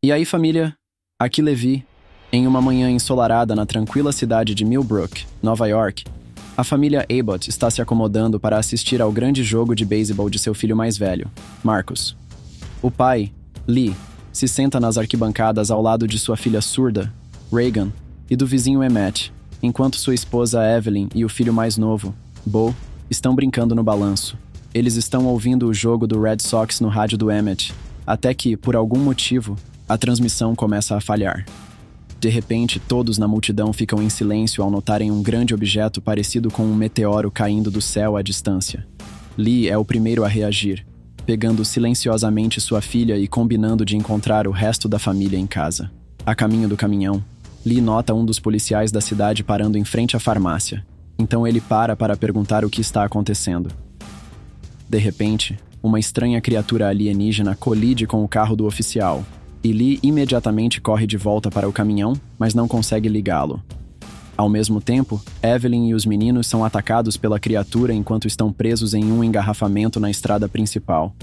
E aí, família? Aqui Levi. Em uma manhã ensolarada na tranquila cidade de Millbrook, Nova York, a família Abbott está se acomodando para assistir ao grande jogo de beisebol de seu filho mais velho, Marcus. O pai, Lee, se senta nas arquibancadas ao lado de sua filha surda, Reagan, e do vizinho Emmett, enquanto sua esposa Evelyn e o filho mais novo, Bo, estão brincando no balanço. Eles estão ouvindo o jogo do Red Sox no rádio do Emmett, até que, por algum motivo, a transmissão começa a falhar. De repente, todos na multidão ficam em silêncio ao notarem um grande objeto parecido com um meteoro caindo do céu à distância. Lee é o primeiro a reagir, pegando silenciosamente sua filha e combinando de encontrar o resto da família em casa. A caminho do caminhão, Lee nota um dos policiais da cidade parando em frente à farmácia. Então ele para perguntar o que está acontecendo. De repente, uma estranha criatura alienígena colide com o carro do oficial, e Lee imediatamente corre de volta para o caminhão, mas não consegue ligá-lo. Ao mesmo tempo, Evelyn e os meninos são atacados pela criatura enquanto estão presos em um engarrafamento na estrada principal.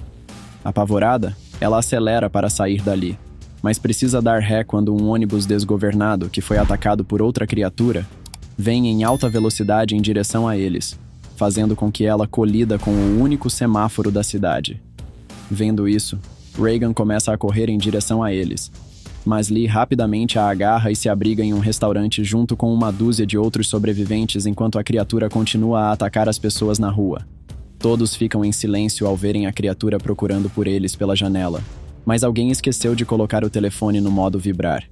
Apavorada, ela acelera para sair dali, mas precisa dar ré quando um ônibus desgovernado, que foi atacado por outra criatura, vem em alta velocidade em direção a eles, fazendo com que ela colida com o único semáforo da cidade. Vendo isso, Reagan começa a correr em direção a eles, mas Lee rapidamente a agarra e se abriga em um restaurante junto com uma dúzia de outros sobreviventes enquanto a criatura continua a atacar as pessoas na rua. Todos ficam em silêncio ao verem a criatura procurando por eles pela janela, mas alguém esqueceu de colocar o telefone no modo vibrar.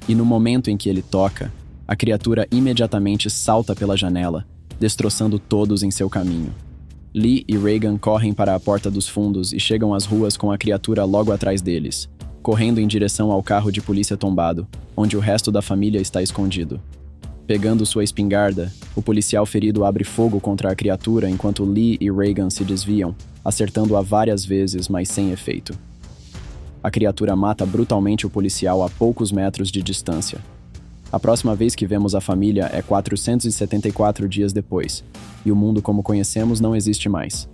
E no momento em que ele toca, a criatura imediatamente salta pela janela, destroçando todos em seu caminho. Lee e Reagan correm para a porta dos fundos e chegam às ruas com a criatura logo atrás deles, correndo em direção ao carro de polícia tombado, onde o resto da família está escondido. Pegando sua espingarda, o policial ferido abre fogo contra a criatura enquanto Lee e Reagan se desviam, acertando-a várias vezes, mas sem efeito. A criatura mata brutalmente o policial a poucos metros de distância. A próxima vez que vemos a família é 474 dias depois, e o mundo como conhecemos não existe mais.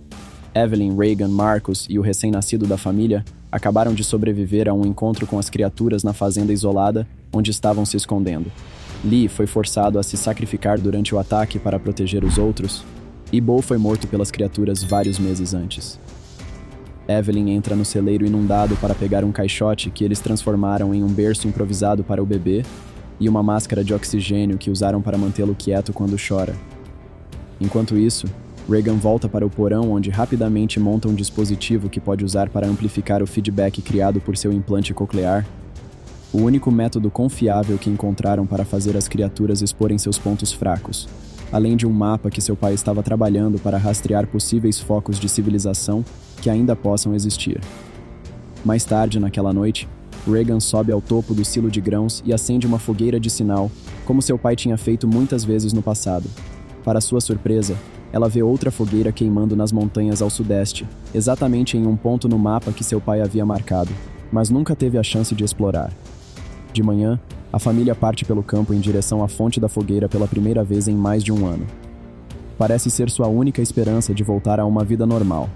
Evelyn, Reagan, Marcus e o recém-nascido da família acabaram de sobreviver a um encontro com as criaturas na fazenda isolada onde estavam se escondendo. Lee foi forçado a se sacrificar durante o ataque para proteger os outros, e Bo foi morto pelas criaturas vários meses antes. Evelyn entra no celeiro inundado para pegar um caixote que eles transformaram em um berço improvisado para o bebê e uma máscara de oxigênio que usaram para mantê-lo quieto quando chora. Enquanto isso, Reagan volta para o porão onde rapidamente monta um dispositivo que pode usar para amplificar o feedback criado por seu implante coclear, o único método confiável que encontraram para fazer as criaturas exporem seus pontos fracos, além de um mapa que seu pai estava trabalhando para rastrear possíveis focos de civilização que ainda possam existir. Mais tarde, naquela noite, Reagan sobe ao topo do silo de grãos e acende uma fogueira de sinal, como seu pai tinha feito muitas vezes no passado. Para sua surpresa, ela vê outra fogueira queimando nas montanhas ao sudeste, exatamente em um ponto no mapa que seu pai havia marcado, mas nunca teve a chance de explorar. De manhã, a família parte pelo campo em direção à fonte da fogueira pela primeira vez em mais de um ano. Parece ser sua única esperança de voltar a uma vida normal.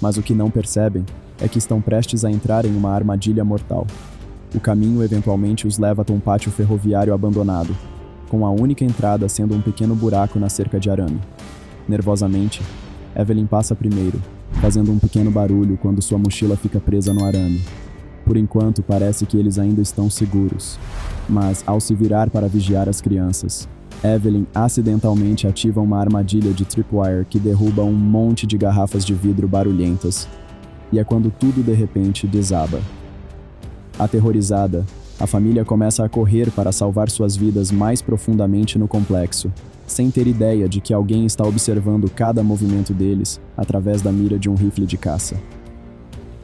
Mas o que não percebem é que estão prestes a entrar em uma armadilha mortal. O caminho eventualmente os leva até um pátio ferroviário abandonado, com a única entrada sendo um pequeno buraco na cerca de arame. Nervosamente, Evelyn passa primeiro, fazendo um pequeno barulho quando sua mochila fica presa no arame. Por enquanto, parece que eles ainda estão seguros, mas ao se virar para vigiar as crianças, Evelyn acidentalmente ativa uma armadilha de tripwire que derruba um monte de garrafas de vidro barulhentas, e é quando tudo de repente desaba. Aterrorizada, a família começa a correr para salvar suas vidas mais profundamente no complexo, sem ter ideia de que alguém está observando cada movimento deles através da mira de um rifle de caça.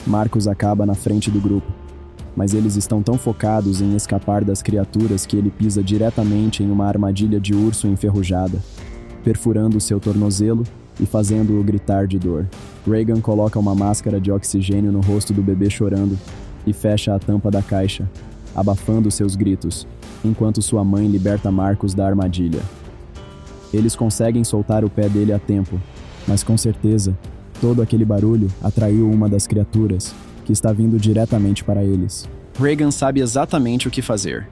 Marcus acaba na frente do grupo, mas eles estão tão focados em escapar das criaturas que ele pisa diretamente em uma armadilha de urso enferrujada, perfurando seu tornozelo e fazendo-o gritar de dor. Reagan coloca uma máscara de oxigênio no rosto do bebê chorando e fecha a tampa da caixa, abafando seus gritos, enquanto sua mãe liberta Marcus da armadilha. Eles conseguem soltar o pé dele a tempo, mas com certeza, todo aquele barulho atraiu uma das criaturas, que está vindo diretamente para eles. Regan sabe exatamente o que fazer.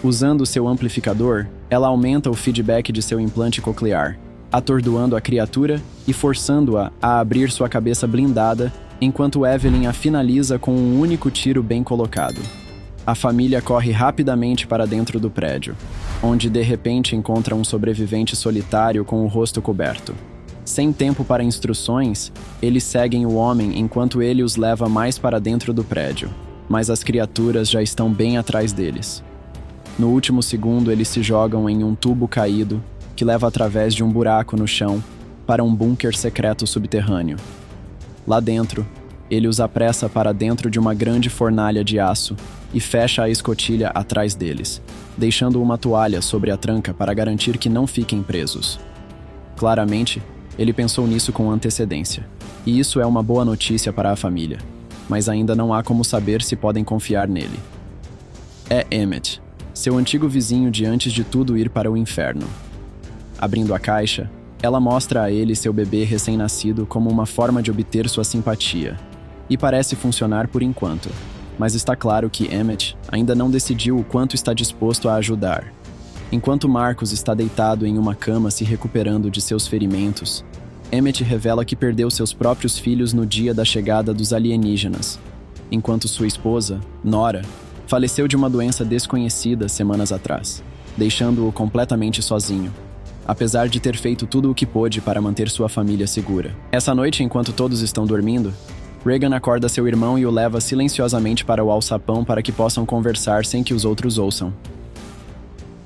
Usando seu amplificador, ela aumenta o feedback de seu implante coclear, atordoando a criatura e forçando-a a abrir sua cabeça blindada, enquanto Evelyn a finaliza com um único tiro bem colocado. A família corre rapidamente para dentro do prédio, onde de repente encontra um sobrevivente solitário com o rosto coberto. Sem tempo para instruções, eles seguem o homem enquanto ele os leva mais para dentro do prédio, mas as criaturas já estão bem atrás deles. No último segundo, eles se jogam em um tubo caído que leva através de um buraco no chão para um bunker secreto subterrâneo. Lá dentro, ele os apressa para dentro de uma grande fornalha de aço e fecha a escotilha atrás deles, deixando uma toalha sobre a tranca para garantir que não fiquem presos. Claramente, ele pensou nisso com antecedência, e isso é uma boa notícia para a família, mas ainda não há como saber se podem confiar nele. É Emmett, seu antigo vizinho de antes de tudo ir para o inferno. Abrindo a caixa, ela mostra a ele seu bebê recém-nascido como uma forma de obter sua simpatia, e parece funcionar por enquanto, mas está claro que Emmett ainda não decidiu o quanto está disposto a ajudar. Enquanto Marcus está deitado em uma cama se recuperando de seus ferimentos, Emmett revela que perdeu seus próprios filhos no dia da chegada dos alienígenas, enquanto sua esposa, Nora, faleceu de uma doença desconhecida semanas atrás, deixando-o completamente sozinho, apesar de ter feito tudo o que pôde para manter sua família segura. Essa noite, enquanto todos estão dormindo, Regan acorda seu irmão e o leva silenciosamente para o alçapão para que possam conversar sem que os outros ouçam.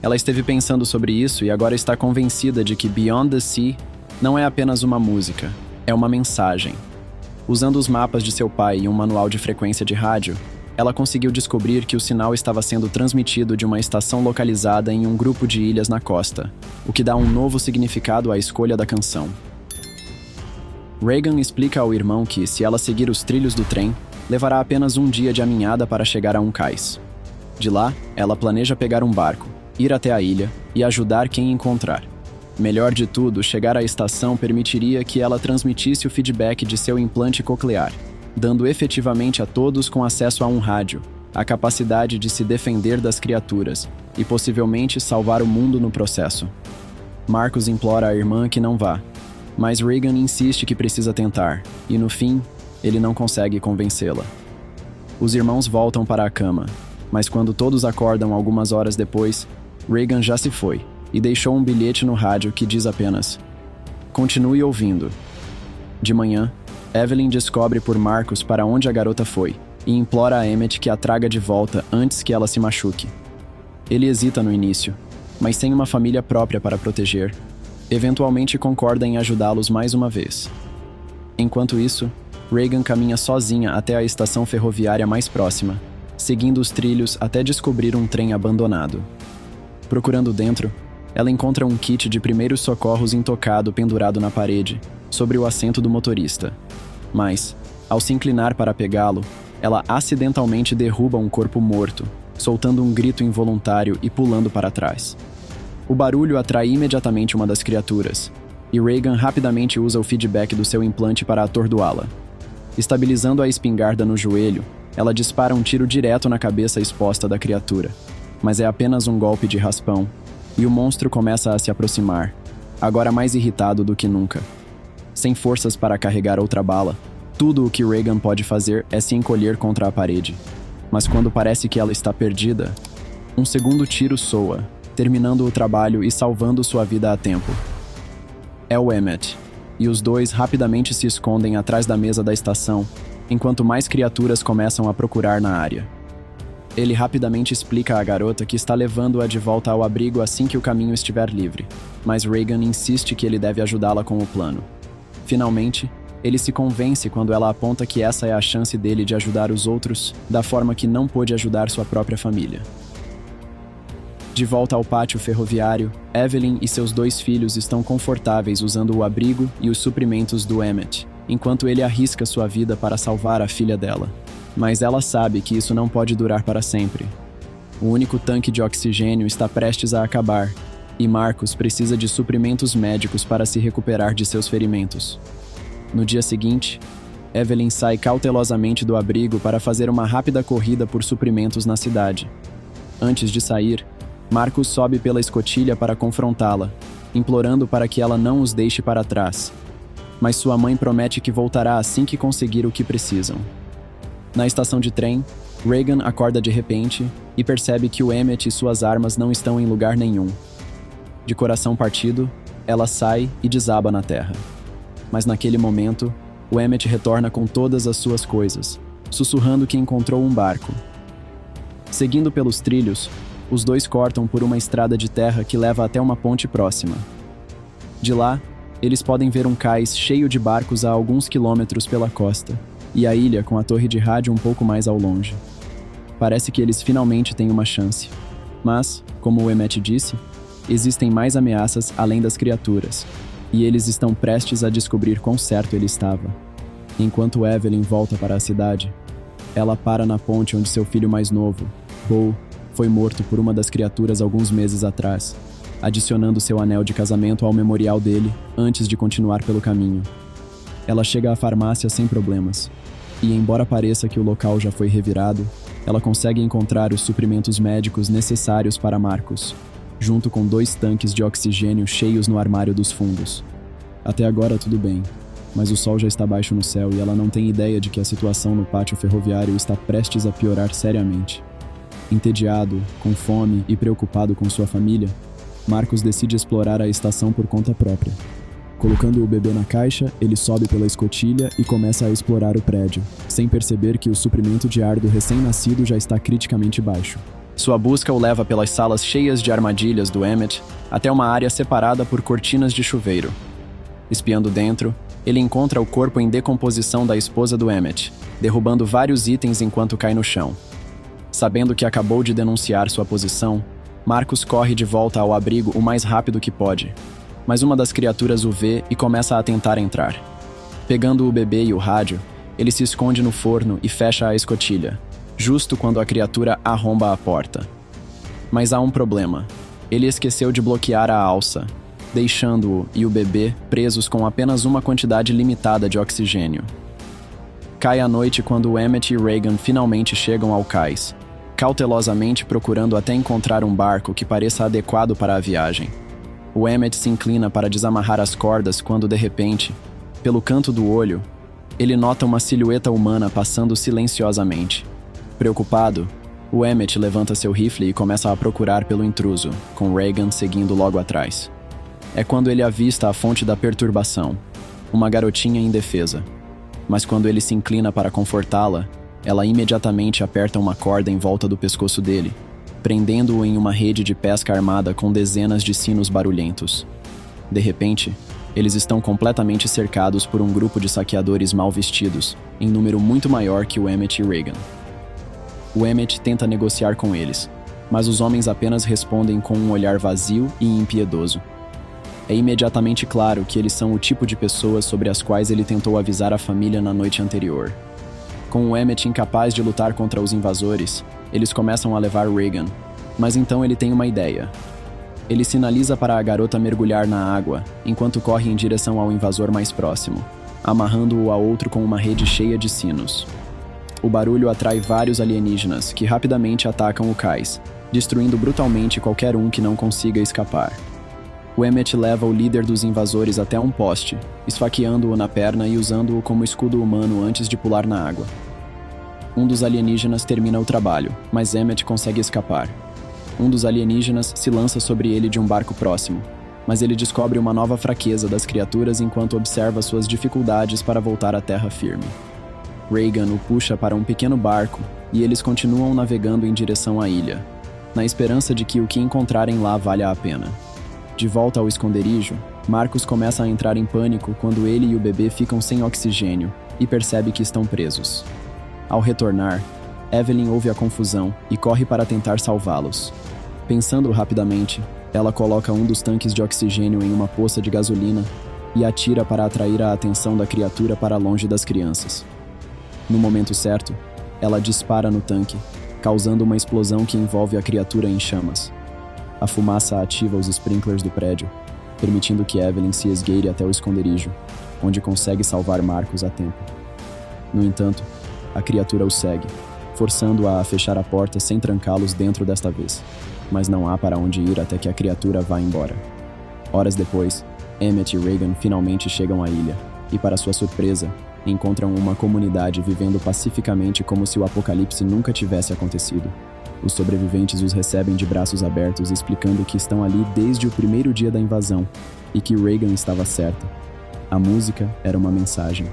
Ela esteve pensando sobre isso e agora está convencida de que Beyond the Sea não é apenas uma música, é uma mensagem. Usando os mapas de seu pai e um manual de frequência de rádio, ela conseguiu descobrir que o sinal estava sendo transmitido de uma estação localizada em um grupo de ilhas na costa, o que dá um novo significado à escolha da canção. Regan explica ao irmão que, se ela seguir os trilhos do trem, levará apenas um dia de caminhada para chegar a um cais. De lá, ela planeja pegar um barco, ir até a ilha e ajudar quem encontrar. Melhor de tudo, chegar à estação permitiria que ela transmitisse o feedback de seu implante coclear, dando efetivamente a todos com acesso a um rádio, a capacidade de se defender das criaturas e possivelmente salvar o mundo no processo. Marcus implora à irmã que não vá, mas Regan insiste que precisa tentar, e no fim, ele não consegue convencê-la. Os irmãos voltam para a cama, mas quando todos acordam algumas horas depois, Regan já se foi e deixou um bilhete no rádio que diz apenas: "Continue ouvindo." De manhã, Evelyn descobre por Marcus para onde a garota foi e implora a Emmett que a traga de volta antes que ela se machuque. Ele hesita no início, mas sem uma família própria para proteger, eventualmente concorda em ajudá-los mais uma vez. Enquanto isso, Regan caminha sozinha até a estação ferroviária mais próxima, seguindo os trilhos até descobrir um trem abandonado. Procurando dentro, ela encontra um kit de primeiros socorros intocado pendurado na parede, sobre o assento do motorista. Mas, ao se inclinar para pegá-lo, ela acidentalmente derruba um corpo morto, soltando um grito involuntário e pulando para trás. O barulho atrai imediatamente uma das criaturas, e Regan rapidamente usa o feedback do seu implante para atordoá-la. Estabilizando a espingarda no joelho, ela dispara um tiro direto na cabeça exposta da criatura, mas é apenas um golpe de raspão, e o monstro começa a se aproximar, agora mais irritado do que nunca. Sem forças para carregar outra bala, tudo o que Regan pode fazer é se encolher contra a parede. Mas quando parece que ela está perdida, um segundo tiro soa, terminando o trabalho e salvando sua vida a tempo. É o Emmett, e os dois rapidamente se escondem atrás da mesa da estação, enquanto mais criaturas começam a procurar na área. Ele rapidamente explica à garota que está levando-a de volta ao abrigo assim que o caminho estiver livre, mas Regan insiste que ele deve ajudá-la com o plano. Finalmente, ele se convence quando ela aponta que essa é a chance dele de ajudar os outros da forma que não pôde ajudar sua própria família. De volta ao pátio ferroviário, Evelyn e seus 2 filhos estão confortáveis usando o abrigo e os suprimentos do Emmett, enquanto ele arrisca sua vida para salvar a filha dela. Mas ela sabe que isso não pode durar para sempre. O único tanque de oxigênio está prestes a acabar, e Marcus precisa de suprimentos médicos para se recuperar de seus ferimentos. No dia seguinte, Evelyn sai cautelosamente do abrigo para fazer uma rápida corrida por suprimentos na cidade. Antes de sair, Marcus sobe pela escotilha para confrontá-la, implorando para que ela não os deixe para trás. Mas sua mãe promete que voltará assim que conseguir o que precisam. Na estação de trem, Regan acorda de repente e percebe que o Emmett e suas armas não estão em lugar nenhum. De coração partido, ela sai e desaba na terra. Mas naquele momento, o Emmett retorna com todas as suas coisas, sussurrando que encontrou um barco. Seguindo pelos trilhos, os dois cortam por uma estrada de terra que leva até uma ponte próxima. De lá, eles podem ver um cais cheio de barcos a alguns quilômetros pela costa, e a ilha com a torre de rádio um pouco mais ao longe. Parece que eles finalmente têm uma chance. Mas, como o Emmett disse, existem mais ameaças além das criaturas, e eles estão prestes a descobrir quão certo ele estava. Enquanto Evelyn volta para a cidade, ela para na ponte onde seu filho mais novo, Bo, foi morto por uma das criaturas alguns meses atrás, adicionando seu anel de casamento ao memorial dele antes de continuar pelo caminho. Ela chega à farmácia sem problemas, e embora pareça que o local já foi revirado, ela consegue encontrar os suprimentos médicos necessários para Marcus, junto com 2 tanques de oxigênio cheios no armário dos fundos. Até agora tudo bem, mas o sol já está baixo no céu e ela não tem ideia de que a situação no pátio ferroviário está prestes a piorar seriamente. Entediado, com fome e preocupado com sua família, Marcus decide explorar a estação por conta própria. Colocando o bebê na caixa, ele sobe pela escotilha e começa a explorar o prédio, sem perceber que o suprimento de ar do recém-nascido já está criticamente baixo. Sua busca o leva pelas salas cheias de armadilhas do Emmett até uma área separada por cortinas de chuveiro. Espiando dentro, ele encontra o corpo em decomposição da esposa do Emmett, derrubando vários itens enquanto cai no chão. Sabendo que acabou de denunciar sua posição, Marcus corre de volta ao abrigo o mais rápido que pode, mas uma das criaturas o vê e começa a tentar entrar. Pegando o bebê e o rádio, ele se esconde no forno e fecha a escotilha, justo quando a criatura arromba a porta. Mas há um problema. Ele esqueceu de bloquear a alça, deixando-o e o bebê presos com apenas uma quantidade limitada de oxigênio. Cai a noite quando Emmett e Regan finalmente chegam ao cais, cautelosamente procurando até encontrar um barco que pareça adequado para a viagem. O Emmett se inclina para desamarrar as cordas quando, de repente, pelo canto do olho, ele nota uma silhueta humana passando silenciosamente. Preocupado, o Emmett levanta seu rifle e começa a procurar pelo intruso, com Regan seguindo logo atrás. É quando ele avista a fonte da perturbação, uma garotinha indefesa. Mas quando ele se inclina para confortá-la, ela imediatamente aperta uma corda em volta do pescoço dele, prendendo-o em uma rede de pesca armada com dezenas de sinos barulhentos. De repente, eles estão completamente cercados por um grupo de saqueadores mal vestidos, em número muito maior que o Emmett e Regan. O Emmett tenta negociar com eles, mas os homens apenas respondem com um olhar vazio e impiedoso. É imediatamente claro que eles são o tipo de pessoas sobre as quais ele tentou avisar a família na noite anterior. Com o Emmett incapaz de lutar contra os invasores, eles começam a levar Regan, mas então ele tem uma ideia. Ele sinaliza para a garota mergulhar na água, enquanto corre em direção ao invasor mais próximo, amarrando-o a outro com uma rede cheia de sinos. O barulho atrai vários alienígenas, que rapidamente atacam o cais, destruindo brutalmente qualquer um que não consiga escapar. O Emmett leva o líder dos invasores até um poste, esfaqueando-o na perna e usando-o como escudo humano antes de pular na água. Um dos alienígenas termina o trabalho, mas Emmett consegue escapar. Um dos alienígenas se lança sobre ele de um barco próximo, mas ele descobre uma nova fraqueza das criaturas enquanto observa suas dificuldades para voltar à terra firme. Regan o puxa para um pequeno barco e eles continuam navegando em direção à ilha, na esperança de que o que encontrarem lá valha a pena. De volta ao esconderijo, Marcus começa a entrar em pânico quando ele e o bebê ficam sem oxigênio e percebe que estão presos. Ao retornar, Evelyn ouve a confusão e corre para tentar salvá-los. Pensando rapidamente, ela coloca um dos tanques de oxigênio em uma poça de gasolina e atira para atrair a atenção da criatura para longe das crianças. No momento certo, ela dispara no tanque, causando uma explosão que envolve a criatura em chamas. A fumaça ativa os sprinklers do prédio, permitindo que Evelyn se esgueire até o esconderijo, onde consegue salvar Marcus a tempo. No entanto, a criatura o segue, forçando-a a fechar a porta sem trancá-los dentro desta vez. Mas não há para onde ir até que a criatura vá embora. Horas depois, Emmett e Regan finalmente chegam à ilha, e para sua surpresa, encontram uma comunidade vivendo pacificamente como se o apocalipse nunca tivesse acontecido. Os sobreviventes os recebem de braços abertos, explicando que estão ali desde o primeiro dia da invasão e que Regan estava certa. A música era uma mensagem.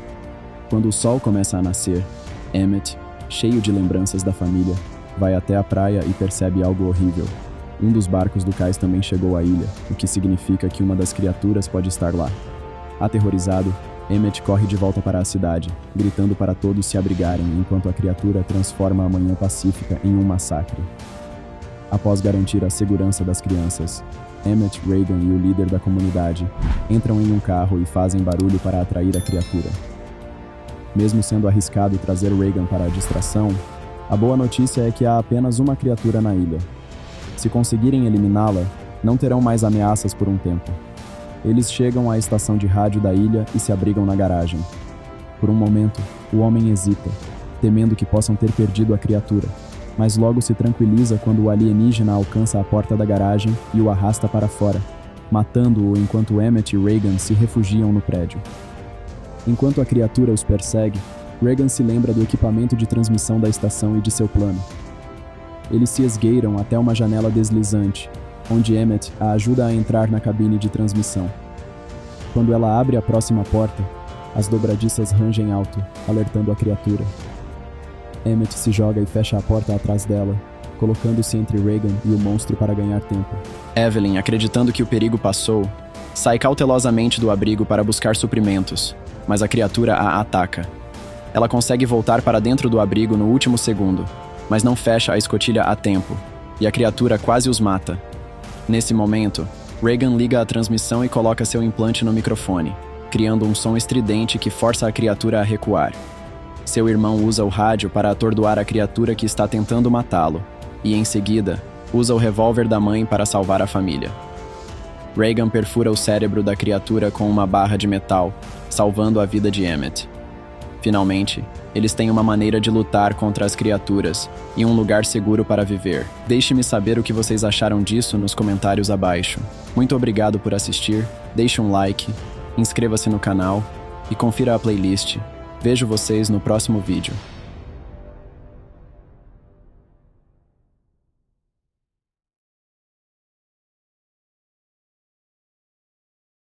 Quando o sol começa a nascer, Emmett, cheio de lembranças da família, vai até a praia e percebe algo horrível. Um dos barcos do cais também chegou à ilha, o que significa que uma das criaturas pode estar lá. Aterrorizado, Emmett corre de volta para a cidade, gritando para todos se abrigarem enquanto a criatura transforma a manhã pacífica em um massacre. Após garantir a segurança das crianças, Emmett, Regan e o líder da comunidade entram em um carro e fazem barulho para atrair a criatura. Mesmo sendo arriscado trazer Regan para a distração, a boa notícia é que há apenas uma criatura na ilha. Se conseguirem eliminá-la, não terão mais ameaças por um tempo. Eles chegam à estação de rádio da ilha e se abrigam na garagem. Por um momento, o homem hesita, temendo que possam ter perdido a criatura, mas logo se tranquiliza quando o alienígena alcança a porta da garagem e o arrasta para fora, matando-o enquanto Emmett e Regan se refugiam no prédio. Enquanto a criatura os persegue, Regan se lembra do equipamento de transmissão da estação e de seu plano. Eles se esgueiram até uma janela deslizante, onde Emmett a ajuda a entrar na cabine de transmissão. Quando ela abre a próxima porta, as dobradiças rangem alto, alertando a criatura. Emmett se joga e fecha a porta atrás dela, colocando-se entre Regan e o monstro para ganhar tempo. Evelyn, acreditando que o perigo passou, sai cautelosamente do abrigo para buscar suprimentos, mas a criatura a ataca. Ela consegue voltar para dentro do abrigo no último segundo, mas não fecha a escotilha a tempo, e a criatura quase os mata. Nesse momento, Regan liga a transmissão e coloca seu implante no microfone, criando um som estridente que força a criatura a recuar. Seu irmão usa o rádio para atordoar a criatura que está tentando matá-lo, e em seguida, usa o revólver da mãe para salvar a família. Regan perfura o cérebro da criatura com uma barra de metal, salvando a vida de Emmett. Finalmente, eles têm uma maneira de lutar contra as criaturas e um lugar seguro para viver. Deixe-me saber o que vocês acharam disso nos comentários abaixo. Muito obrigado por assistir, deixe um like, inscreva-se no canal e confira a playlist. Vejo vocês no próximo vídeo.